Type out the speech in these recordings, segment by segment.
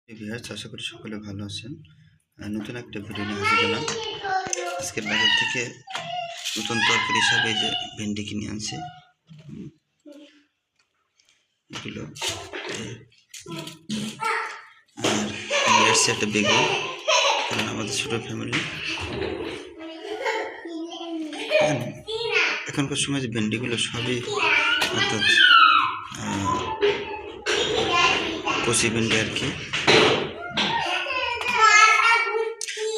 Viewers, আশা করি সকলে ভালো আছেন। নতুন একটা ভিডিও নিয়ে হাজির হলাম। আজকের বাজার থেকে নতুন তরকারি হিসাবে যে ভেন্ডি কিনে আনছি, এগুলো আর আসছে একটা বেগুন, কারণ আমাদের ছোটো ফ্যামিলি। এখনকার সময় যে ভেন্ডিগুলো সবই অর্থাৎ কচি ভেন্ডি আর কি।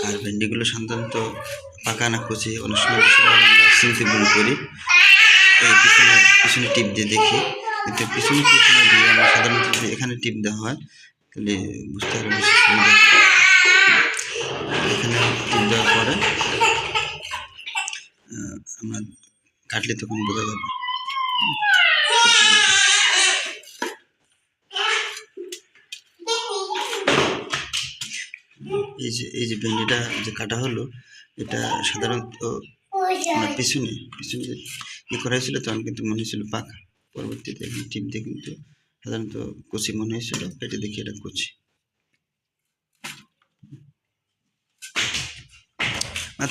আর ভেন্ডিগুলো সাধারণত পাকা না কচি, অনেক সময় আমরা চিনতে ভুল করি। এই পিছনে টিপ দিয়ে দেখি, কিন্তু পিছনে টিপ না দিয়ে আমরা সাধারণত যদি এখানে টিপ দেওয়া হয় তাহলে বুঝতে পারবো বেশি সুবিধা। এখানে টিপ দেওয়ার পরে আমরা কাটলে তখন বোঝা যাবে। এই যে ভেন্ডিটা যে কাটা হলো, এটা সাধারণত পিছনে করা হয়েছিল, তখন কিন্তু মনে হয়েছিল পাকা। পরবর্তীতে টিপ দিয়ে কিন্তু সাধারণত কচি মনে হয়েছিল, কেটে দেখি এটা কচি।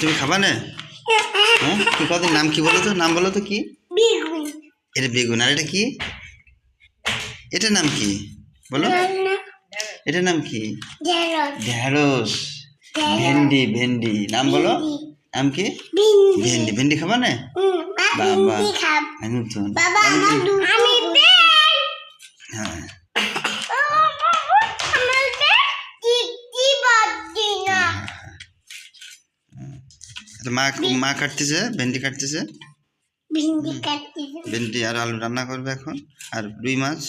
তুমি খাবা না? হ্যাঁ, কি কদিন নাম কি বলো তো? নাম বলো তো কি? এটা বেগুন। আর এটা কি? এটার নাম কি বলো? এটার নাম কি? ঢেঁড়স। ভেন্ডি। নাম বলো। নাম কি? ভেন্ডি। ভেন্ডি খাবা না? বাবা, নতুন। হ্যাঁ, মা কাটতেছে, ভেন্ডি কাটতেছে। ভেন্ডি আর আলু রান্না করবে এখন, আর রুই মাছ।